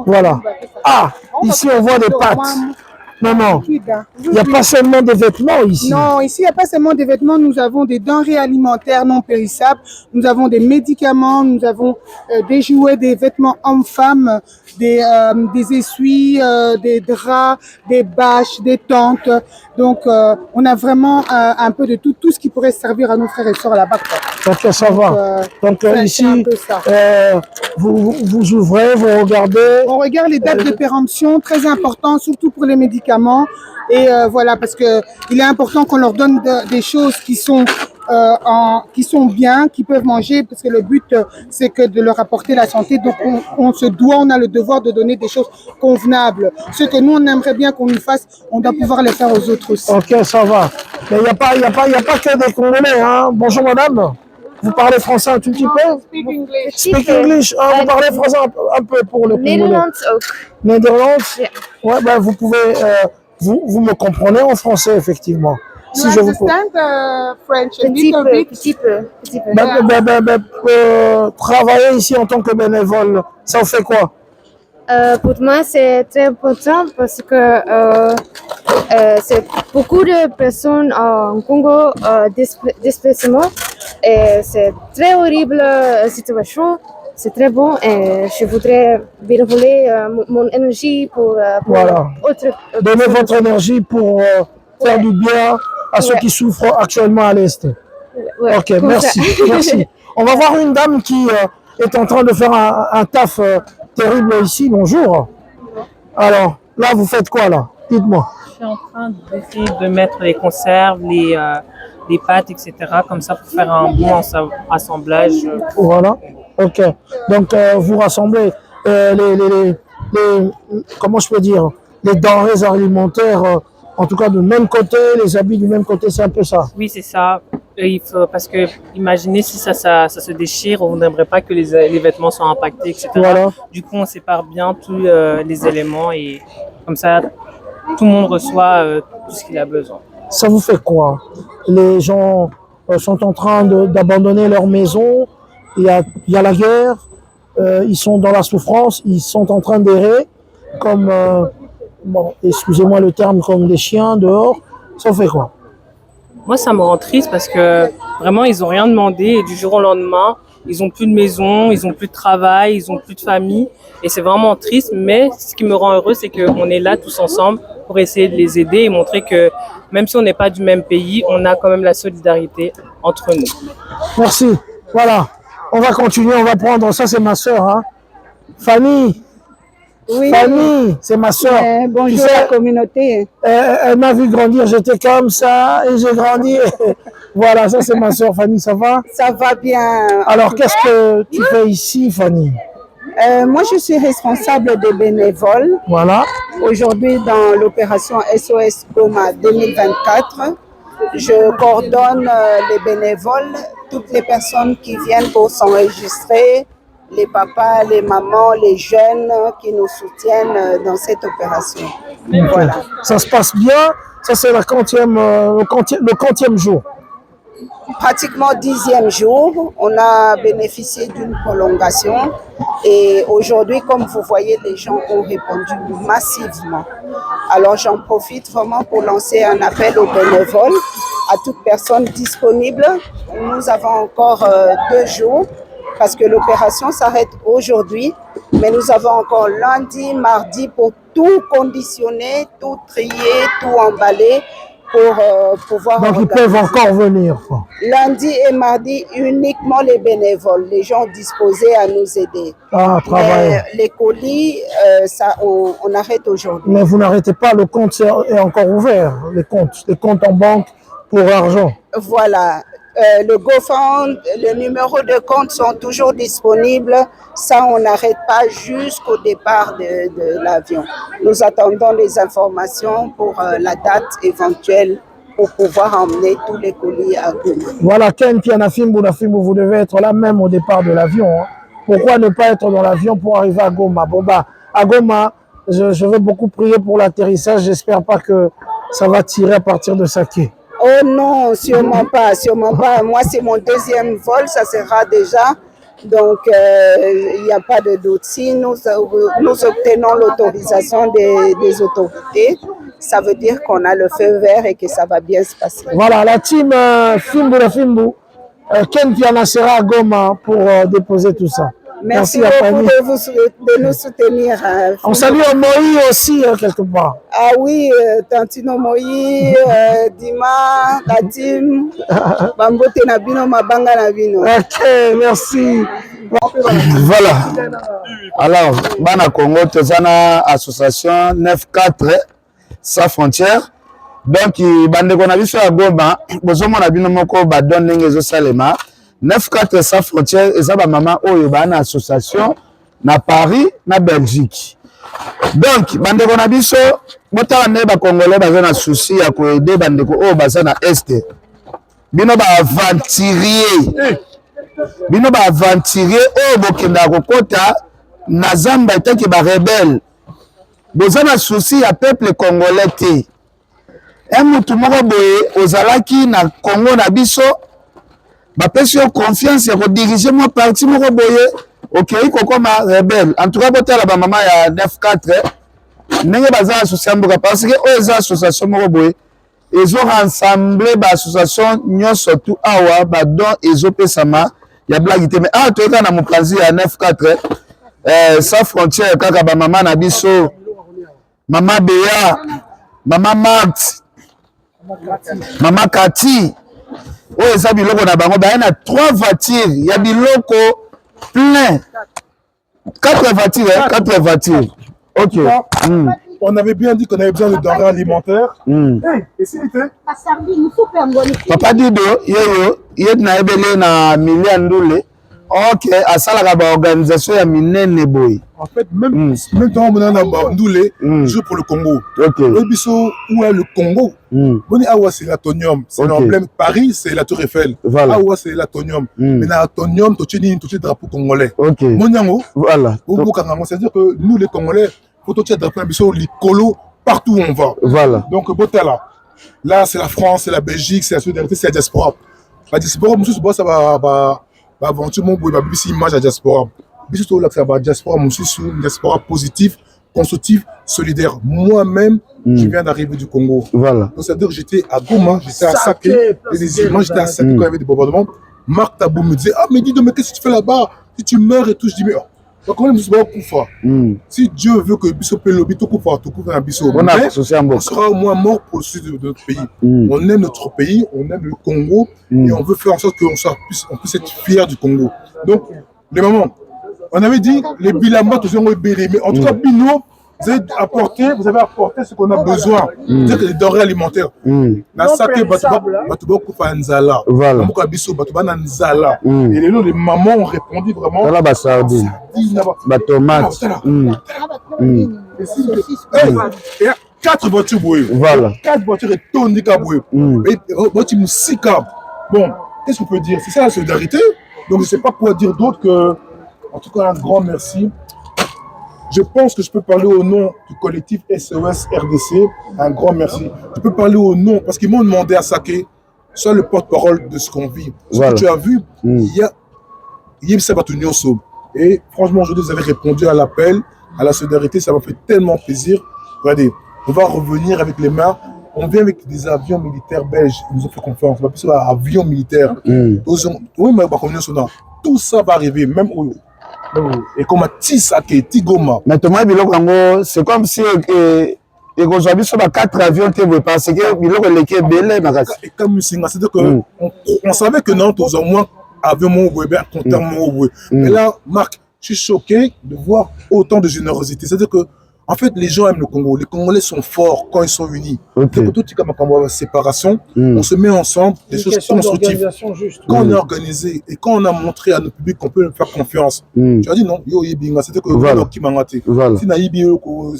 Voilà. Ah, ici on voit des pâtes. Non, il n'y a pas seulement des vêtements ici. Non, ici il n'y a pas seulement des vêtements, nous avons des denrées alimentaires non périssables, nous avons des médicaments, nous avons des jouets, des vêtements hommes-femmes, des essuies, des draps, des bâches, des tentes. Donc on a vraiment un peu de tout ce qui pourrait servir à nos frères et sœurs là-bas. Ok, ça va. Donc ici, vous ouvrez, vous regardez. On regarde les dates de péremption, très important, surtout pour les médicaments. Et voilà, parce que il est important qu'on leur donne des choses qui sont bien, qui peuvent manger, parce que le but c'est que de leur apporter la santé. Donc on a le devoir de donner des choses convenables. Ce que nous on aimerait bien qu'on nous fasse, on doit pouvoir les faire aux autres aussi. Ok, ça va. Mais il n'y a pas que des Congolais, hein. Bonjour madame. Vous parlez français un tout petit peu? Speak English. Ah, vous parlez français un peu pour le Congolais. Nederlands. Ouais, ben vous pouvez, vous me comprenez en français effectivement. Si je vous French, petit peu. Travailler ici en tant que bénévole, ça vous fait quoi? Pour moi, c'est très important parce que c'est beaucoup de personnes en Congo displacement et c'est très horrible situation. C'est très bon et je voudrais bénévoler mon énergie pour voilà. Donner votre énergie pour faire du bien à ceux qui souffrent actuellement à l'Est. Ok, merci. On va voir une dame qui est en train de faire un taf terrible ici. Bonjour. Alors, là, vous faites quoi, là? Dites-moi. Je suis en train d'essayer de mettre les conserves, les pâtes, etc. comme ça pour faire un bon assemblage. Voilà. Ok. Donc, vous rassemblez comment je peux dire, les denrées alimentaires, en tout cas du même côté, les habits du même côté, c'est un peu ça. Oui, c'est ça. il faut, parce que imaginez si ça se déchire, on n'aimerait pas que les vêtements soient impactés, etc. Voilà. Du coup, on sépare bien tous les éléments et comme ça, tout le monde reçoit tout ce qu'il a besoin. Ça vous fait quoi? Les gens sont en train d'abandonner leur maison, il y a la guerre, ils sont dans la souffrance, ils sont en train d'errer comme, bon, excusez-moi le terme, comme des chiens dehors. Ça vous fait quoi? Moi, ça me rend triste parce que vraiment, ils n'ont rien demandé et du jour au lendemain, ils n'ont plus de maison, ils n'ont plus de travail, ils n'ont plus de famille. Et c'est vraiment triste, mais ce qui me rend heureux, c'est qu'on est là tous ensemble pour essayer de les aider et montrer que même si on n'est pas du même pays, on a quand même la solidarité entre nous. Merci. Voilà. On va continuer, on va prendre, ça c'est ma soeur, hein. Fanny. Oui. Fanny, c'est ma soeur. Bonjour la communauté. Elle m'a vu grandir, j'étais comme ça et j'ai grandi. Voilà, ça c'est ma soeur Fanny, ça va? Ça va bien. Alors qu'est-ce que tu fais ici, Fanny? Moi je suis responsable des bénévoles. Voilà. Aujourd'hui dans l'opération SOS Goma 2024, je coordonne les bénévoles, toutes les personnes qui viennent pour s'enregistrer, les papas, les mamans, les jeunes qui nous soutiennent dans cette opération. Okay. Voilà. Ça se passe bien. Ça, c'est le 40e jour. Pratiquement 10e jour. On a bénéficié d'une prolongation. Et aujourd'hui, comme vous voyez, les gens ont répondu massivement. Alors, j'en profite vraiment pour lancer un appel aux bénévoles, à toute personne disponible. Nous avons encore 2 jours. Parce que l'opération s'arrête aujourd'hui, mais nous avons encore lundi, mardi pour tout conditionner, tout trier, tout emballer pour pouvoir... Donc ils peuvent encore venir. Lundi et mardi, uniquement les bénévoles, les gens disposés à nous aider. Ah, travail. Les colis, ça, on arrête aujourd'hui. Mais vous n'arrêtez pas, le compte est encore ouvert, les comptes en banque pour argent. Voilà. Le GoFund, le numéro de compte sont toujours disponibles. Ça, on n'arrête pas jusqu'au départ de l'avion. Nous attendons les informations pour la date éventuelle pour pouvoir emmener tous les colis à Goma. Voilà, Ken Pianafimbu, vous devez être là même au départ de l'avion. Hein. Pourquoi ne pas être dans l'avion pour arriver à Goma? Bon, bah, à Goma, je vais beaucoup prier pour l'atterrissage. J'espère pas que ça va tirer à partir de Saké. Oh non, sûrement pas, sûrement pas. Moi, c'est mon 2e vol, ça sera déjà. Donc, il n'y a pas de doute. Si nous obtenons l'autorisation des autorités, ça veut dire qu'on a le feu vert et que ça va bien se passer. Voilà, la team Fimbu, Ken Piana sera à Goma pour déposer tout ça. Merci beaucoup de nous soutenir. On salue Moï aussi, quelque part. Ah oui, Tantino Moï, Dima, la team, Bambote Nabino, Mabanga Nabino. Ok, merci. Voilà. Alors, Bana Congo, Tezana Association 9-4 sans frontières. Donc, Bande Konabiso à Goma, Bozomo Nabino Moko, Badon Nengezo Salema. 9-4 sans frontières, et ça va maman Oyo, une association na Paris, na Belgique. Donc, bandeko na biso, bota na ba Congolais baza na souci ya ko aider bandeko o baza na Est. Bino ba aventurier. Bino ba aventurier o bokenda kokota na zamba etaki ba rebelle. Boza na souci ya peuple congolais te. Mutu moko boye ozalaki na Congo na biso. Ma personne confiance et rediriger mon parti mon boye OK comme rebelle en tout cas botala ba maman ya 9-4 nenge baza association parce que aux associations mon boye ils ont rassemblé ba association nyonso tout awa ba don ezo pesama ya blague mais ah to na mopanzi ya 9-4 sans frontières kaka ba maman na biso maman Béa maman Marthe maman Cathy. Oh, ça biloko na bango ba na 3 voitures, il y a biloko plein. 4 voitures, 4 voitures. OK. On avait bien dit qu'on avait besoin de denrées alimentaires. Et s'il était Papa Dido, yo na ebele na million ndule. OK, asala ka ba organisation ya minene boy. En fait, même temps, on a Bandoulé, joue pour le Congo. Le biseau, où est le Congo? Awa, c'est l'atonium. C'est l'emblème. Paris, c'est la Tour Eiffel. Awa, c'est l'atonium. Mais l'atonium, tu as le drapeau congolais. Voilà. C'est-à-dire que nous, les Congolais, faut que tu aies le drapeau biseau, les colos, partout où on va. Voilà. Donc, là, c'est la France, c'est la Belgique, c'est la solidarité, c'est la diaspora. La diaspora, ça va aventure, mon boy, c'est image à la diaspora. Biso là que ça va diaspora mon sous une diaspora positive, constructive, solidaire. Moi-même, je viens d'arriver du Congo. Voilà. Donc ça veut dire que j'étais à Goma, j'étais à Saké, les images j'étais à Saké quand il y avait des bombardements. Marc Tabou me disait mais dis donc mais qu'est-ce que tu fais là-bas? Si tu meurs et tout, je dis mais comment même pas Koufa. Si Dieu veut que Biso Pelobi tout Koufa, tout Koufa un Biso. On sera au moins mort pour le sud de notre pays. On aime notre pays, on aime le Congo et on veut faire en sorte qu'on puisse être fiers du Congo. Donc les mamans. On avait dit les bilamba toujours ont béni, mais en tout cas Bino, vous avez apporté ce qu'on a besoin, c'est-à-dire les denrées alimentaires. Na saké batuba kufa nzala, muka biso batuba na nzala. Et les mamans ont répondu vraiment. Voilà ba sardine, ba tomate. Et 4 voitures bouées. Voilà. 4 voitures et tonnes bouées. Et voiture musika. Bon, qu'est-ce qu'on peut dire? C'est ça la solidarité. Donc je ne sais pas quoi dire d'autre que. En tout cas, un grand merci. Je pense que je peux parler au nom du collectif SOS RDC. Un grand merci. Je peux parler au nom, parce qu'ils m'ont demandé à Saké, soit le porte-parole de ce qu'on vit. Ce que tu as vu, il y a Yves Sabatunioso. Et franchement, aujourd'hui, vous avez répondu à l'appel, à la solidarité. Ça m'a fait tellement plaisir. Regardez, on va revenir avec les mains. On vient avec des avions militaires belges. Ils nous ont fait confiance. On va plus sur avions militaires. Oui, mais tout ça va arriver, même où. Et comme à Tissaké, Tigoma. Mais Thomas Biloko, c'est comme si aujourd'hui sur 4 avions parce que Biloko l'équipe belé. Et comme c'est-à-dire que on savait que non, tous au moins avions mon web, compteur mon web. Mais là, Marc, je suis choqué de voir autant de générosité. C'est-à-dire que en fait, les gens aiment le Congo. Les Congolais sont forts quand ils sont unis. Tout comme séparation, on se met ensemble, des choses constructives. Quand on est organisé et quand on a montré à notre public qu'on peut faire confiance, tu as dit non, c'était que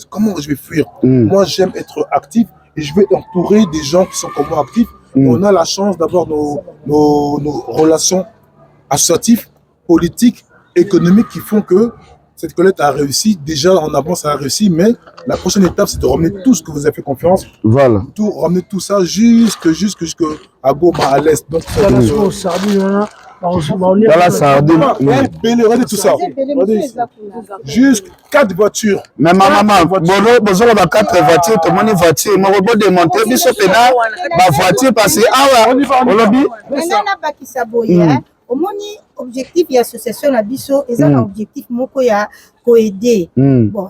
comment je vais fuir? Moi, j'aime être actif et je vais entourer des gens qui sont comme moi actifs. On a la chance d'avoir nos relations associatives, politiques, économiques qui font que cette collecte a réussi, déjà en avance ça a réussi, mais la prochaine étape c'est de ramener tout ce que vous avez fait confiance, ramener tout ça jusque à Goma, à l'est. Donc voilà, ça regardez tout ça. Juste 4 voitures. Mais maman, vous avez 4 voitures, tout le monde est voiture. Je vais démonter, je vais ma voiture parce que omoni objectif ya association na biso eza na objectif moko ya koaider. Bon,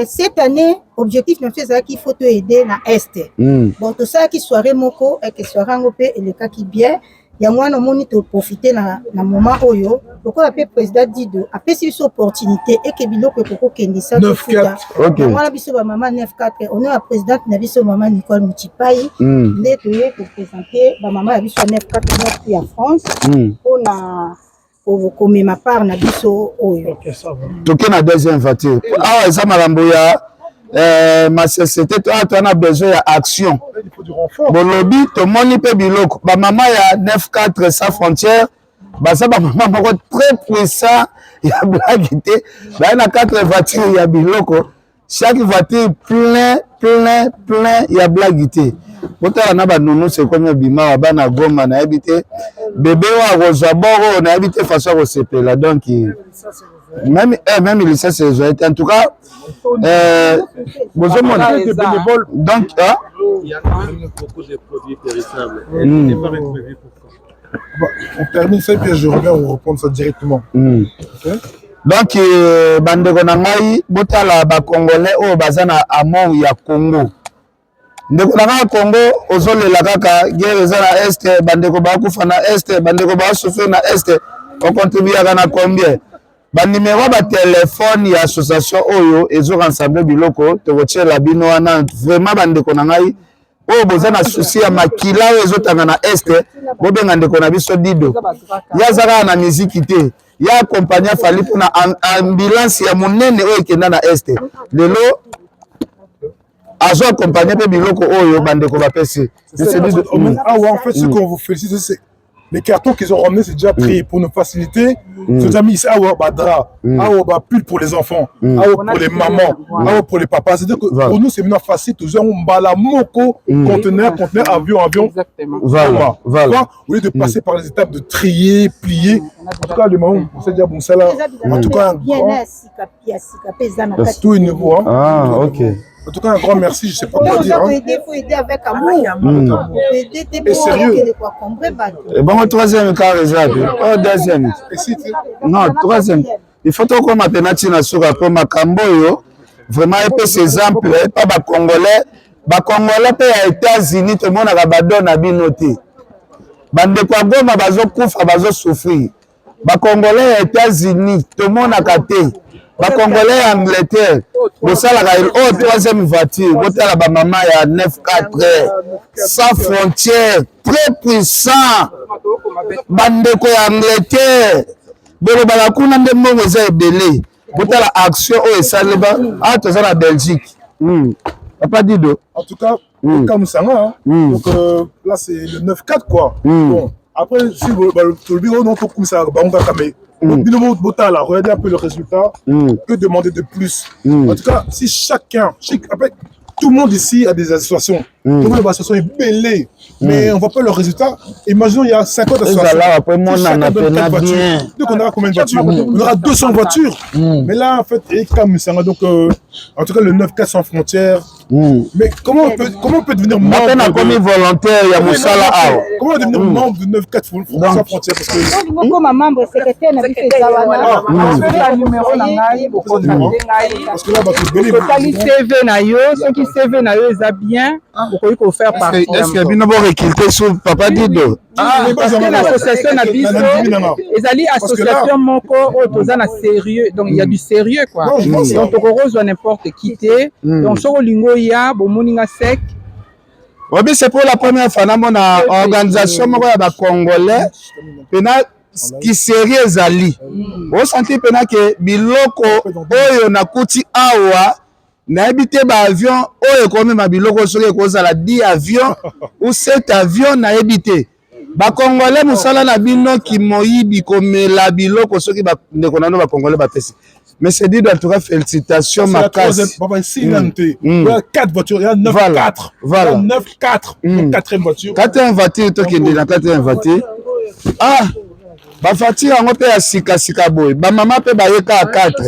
cette année objectif na biso ezalaki faut to aider na est. Bon, to ça qui soirée moko et que soirée ngo pe elekaki bien ya mwana omoni to profiter na moment oyo lokola pe président Dido apesi biso opportunité et que biloko ekoko kendisa to futa. Mwana biso ba mama 94 on est la présidente na biso mama Nicole Muchipai nde toye ko présenter ba mama ya biso 94 ya France pona comme ma part na biso oyo. Toke na deuxième voiture. Ah eza malambo ya ma société on a besoin d'action. Bon lobby to moni pe biloko ba mama ya 94 sans frontières basa ba mama moko très puissant ya blaguité ba na 4 voitures ya biloko chaque voiture plein ya blaguité botala na ba nono c'est comme bima ba na Goma na habité bébé wa rozaboro na habité façon ko sepela donc même il sait ses en tout cas besoin de bénévoles donc il y a quand même beaucoup de produits périssables. On termine ça et puis je reviens on reprend ça directement. Okay? Donc bandeko na ngai botala ba congolais o bazana amont ya Congo. Ndeko na Congo ozolela kaka guerre za na est bandeko ba kufa na est bandeko ba souffrir na est on contribue à combien? Ba numéro ba téléphone ya association oyo ezo rassembler biloko to votier la bino wana vraiment bandeko na ngai o bozana souci ya makila ezo tanga na est bobenga ndeko na biso Dido yazaka na musique te ya accompagner Fally pour na ambulance ya monene oyo ekenda na este lelo azo accompagner pe biloko oyo bandeko bapesi. En fait, ce qu'on vous félicite, c'est les cartons qu'ils ont ramenés, c'est déjà pris pour nous faciliter. Nos amis ici, Badra, pull pour les enfants, pour les mamans, pour les papas. C'est-à-dire que pour nous, c'est maintenant facile. Toujours un balamoko, conteneur, avion. Exactement. Voilà. Au lieu de passer par les étapes de trier, plier. En tout cas, le moment, c'est déjà bon, ça là. En tout cas, un grand. C'est tout nouveau. Ah, ok. En tout cas, un grand merci, je ne sais pas quoi dire. Il faut aider avec amour. Et sérieux. Et bon, troisième cas, oh, deuxième. Non, troisième. Il faut qu'on m'appelle Natina Soura pour ma camboyo. Vraiment, et puis ces exemples, pas les Congolais. Les Congolais, les États-Unis, tout le monde a badon à binoté. Bande quoi goma bazo koufa bazo souffrir. Les Congolais, les États-Unis, tout le monde a caté. Les Congolais en Angleterre, le salaire au troisième voiture, côté la maman il y a 9-4 sans frontières, très puissant. Bandeko ya Angleterre, bolo balakuna nde mongo za ebele. Côté la action au esaleba, ah to za la Belgique. Papa Dido. En tout cas, comme ça hein. Donc là c'est le 9-4 quoi. Bon, après si le bureau non comme ça banga kamé. Regardez un peu le résultat, que demander de plus. En tout cas, si chacun, après, tout le monde ici a des associations. Tout le monde a des associations belées, mais on ne voit pas le résultat. Imaginons, il y a 50 associations. Chacun donne 4 voitures. Donc on aura combien de voitures? On aura 200 voitures. Mais là, en fait, donc, en tout cas, le 9-4 sans frontières. Mais comment on peut devenir membre volontaire, il y a Moussala. Comment devenir membre de 9-4 sans frontières? Parce que membre secrétaire parce que là, CV na yo, ceux qui CV na yo, ils a bien, vous pouvez faire partie. Est-ce qu'il y a bien d'abord réquilté sur Papa Dido? Parce que l'association na biso, ils allaient association moko, na sérieux, donc il y a du sérieux quoi. Donc Rose doit n'importe quitter. Donc sur Lingo ya, bomoninga sec. Oui, c'est pour la première fois dans mon organisation congolais. Qui serait ezali on sentit pena que biloko oyo nakuti awa na ebité ba avion oyo comme ma biloko soki kozala 10 avions ou 7 avions na ebité ba congolais musala na bino ki moyibi komela biloko soki ba ndeko nano ba congolais ba pesi. Mais c'est dit en tout cas félicitations ma casse. Il y a 4 voitures, il y a 9-4. Voilà. 9-4. Quatrième voiture. Quatrième voiture toi qui est dans quatrième voiture. Ah ba voiture yango pe ya sika boy ba mama pe ba yeka à 4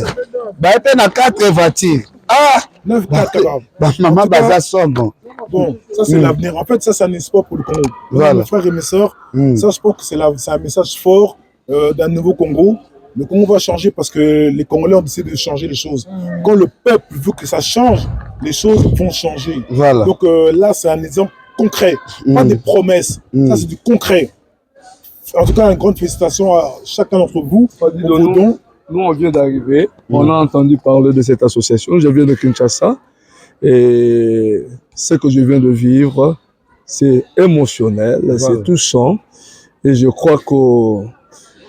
ba pe na 4 voitures. Ah 9-4 ba mama baza sombre. Bon, ça c'est l'avenir. En fait, ça c'est un espoir pour le Congo. Voilà. Mes frères et mes sœurs, ça je pense que c'est un message fort d'un nouveau Congo. Le Congo va changer parce que les Congolais ont décidé de changer les choses. Quand le peuple veut que ça change, les choses vont changer. Voilà. Donc là, c'est un exemple concret, pas des promesses. Ça c'est du concret. En tout cas, une grande félicitation à chacun d'entre vous. Nous, on vient d'arriver. On a entendu parler de cette association. Je viens de Kinshasa. Et ce que je viens de vivre, c'est émotionnel, c'est touchant. Et je crois que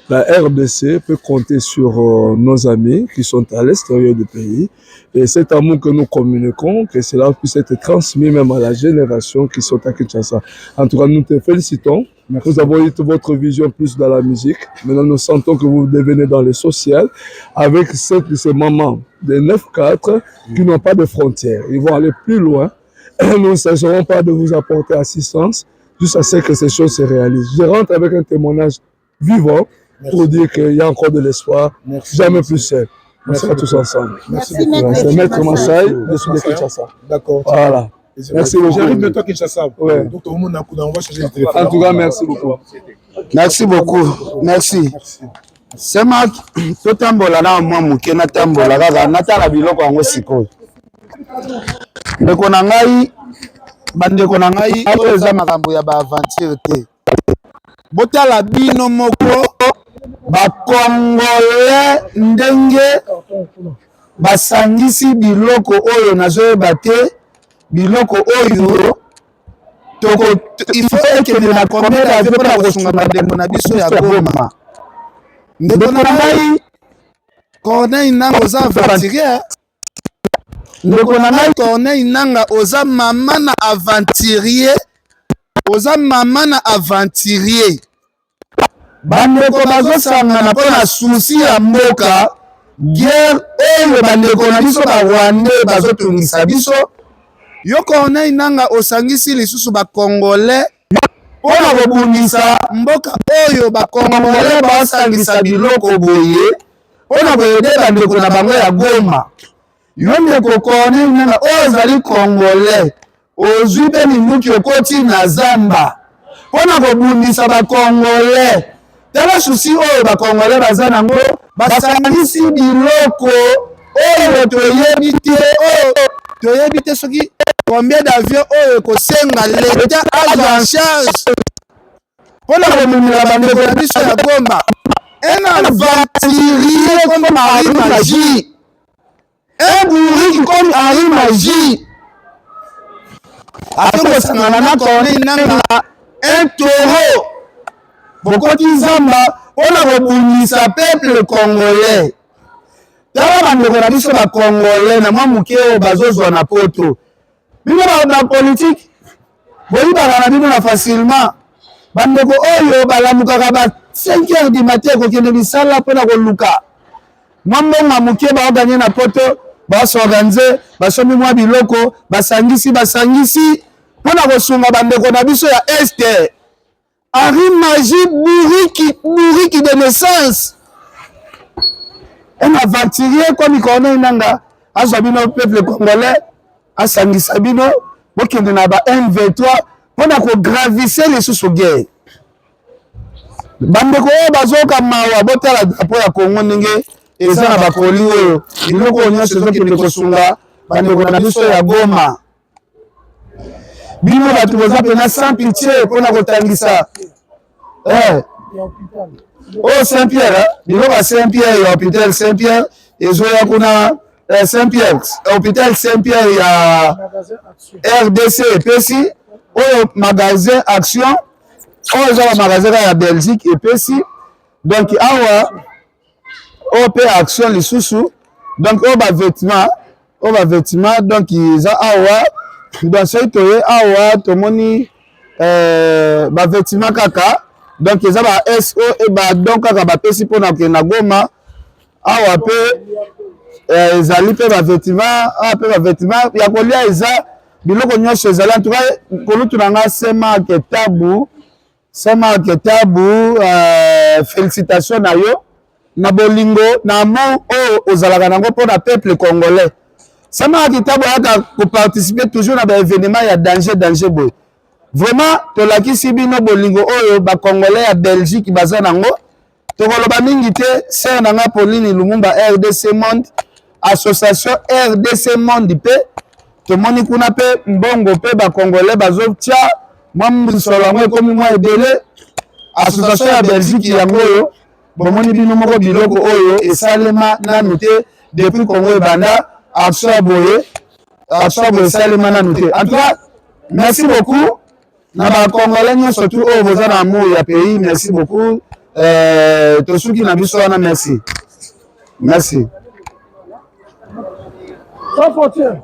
la RDC peut compter sur nos amis qui sont à l'extérieur du pays. Et cet amour que nous communiquons, que cela puisse être transmis même à la génération qui sont à Kinshasa. En tout cas, nous te félicitons. Merci. Nous avons eu votre vision plus dans la musique. Maintenant, nous sentons que vous devenez dans le social avec ces mamans de 9-4 qui n'ont pas de frontières. Ils vont aller plus loin. Nous ne cesserons pas de vous apporter assistance jusqu'à ce que ces choses se réalisent. Je rentre avec un témoignage vivant pour dire qu'il y a encore de l'espoir, jamais plus seul. On sera tous ensemble. Merci C'est Maître Massaï de Kinshasa. D'accord. Voilà. Merci beaucoup. J'arrive bientôt à Kinshasa. Ouais. Donc, on va changer le téléphone. En tout cas, merci beaucoup. Merci beaucoup. Merci. C'est moi qui tambola na mwa muke na tambola kaka natala biloko yango sikoyo. Ndeko na ngai bandeko na ngai oyo eza makambo ya ba aventure te. Botala bino moko ba Congolais ndenge basangisi biloko oyo nazoyeba te. Biloko oyo il faut que na komela pour kosunga bandeko na biso ya Goma. ndeko na ngai Corneille Nanga oza aventurier. ndeko na ngai Corneille Nanga oza mama na aventurier. Oza mama na aventurier. bandeko bazosangana mpo na susi ya mboka guerre oyo bandeko na biso barwandais bazotungisa biso. Yo Corneille Nanga osangisi lisusu bakongolais mpona kobundisa mboka oyo bakongolais basangisa biloko boye mpona koyede bandeko na bango ya Goma. Yo ndeko Corneille Nanga oyo ozali congolais ozwi mpe minduki okoti na zamba mpona kobundisa bakongolais. Tala susi oyo bakongolais baza nango basangisi biloko oyo toyebi te soki combien d'avions oyo kosenga l'État a en charge mpona komemela bandeko na biso ya Goma. Un aventurier comme Henri Magie. Un bourrique comme Henri Magie. Après kosangana na Corneille Nanga un taureau bokoti nzamba mpona kobundisa peuple congolais. Tala bandeko na biso bacongolais na mwa moke oyo bazozwa na poto. Bino na politique boyibaka na bino na facilement. Bandeko oyo balamukaka ba 5 heures du matin kokende misala mpona koluka mwa mbongo moke baoganye na poto basorganize basomi mwa biloko basangisi mpona kosunga bandeko na biso ya este. Henri Magie bourrique de naissance. Un aventurier comme Corneille Nanga azwa bino peuple congolais asangisa bino bokende na ba M23 mpona kogravise lisusu guerre. Bandeko oyo bazoka mawa botala drapeau ya Congo ndenge eza na bakoli oyo biloko oyo nyonso ezokende kosunga bandeko na biso ya Goma. Bino bato boza pena sans pitié mpona kotangisa oyo Saint-Pierre biloko ya Saint-Pierre ya hôpital Saint-Pierre ezoya kuna Saint-Pierre hôpital Saint-Pierre ya RDC epesi oyo magasin Action oyo eza bamagasin kaka ya Belgique epesi donc awa oyo mpe Action lisusu donc oyo bavêtement donc eza awa donc soki toye awa tomoni bavêtement kaka donc eza ba SO e badon kaka bapesi mpona kokende na Goma awa mpe ezali mpe bavêtement awa mpe bavêtement ya kolia eza biloko nyonso ezali en tout cas kolutu na nga Sema Ketabu félicitation na yo na bolingo na amour oyo ozalaka nango mpona peuple congolais. Sema Ketabu ayaka koparticiper toujours na baévénement ya danger boye. Vraiment tolakisi bino bolingo oyo bacongolais ya Belgique baza nango tokoloba mingi te. Sere na nga Pauline Lumumba RDC Monde association RDC Monde mpe tomoni kuna mpe mbongo mpe bacongolais bazotia mwa mosolo yango ekomi mwa ebele. Association ya Belgique yango oyo bomoni bino moko biloko oyo esalema nanu te depuis Congo ebanda action ya boye esalema nanu te. En tout cas merci beaucoup na bacongolais nyonso tu oyo boza na amour ya pays. Merci beaucoup tosuki na biso wana. Merci. Sans frontières.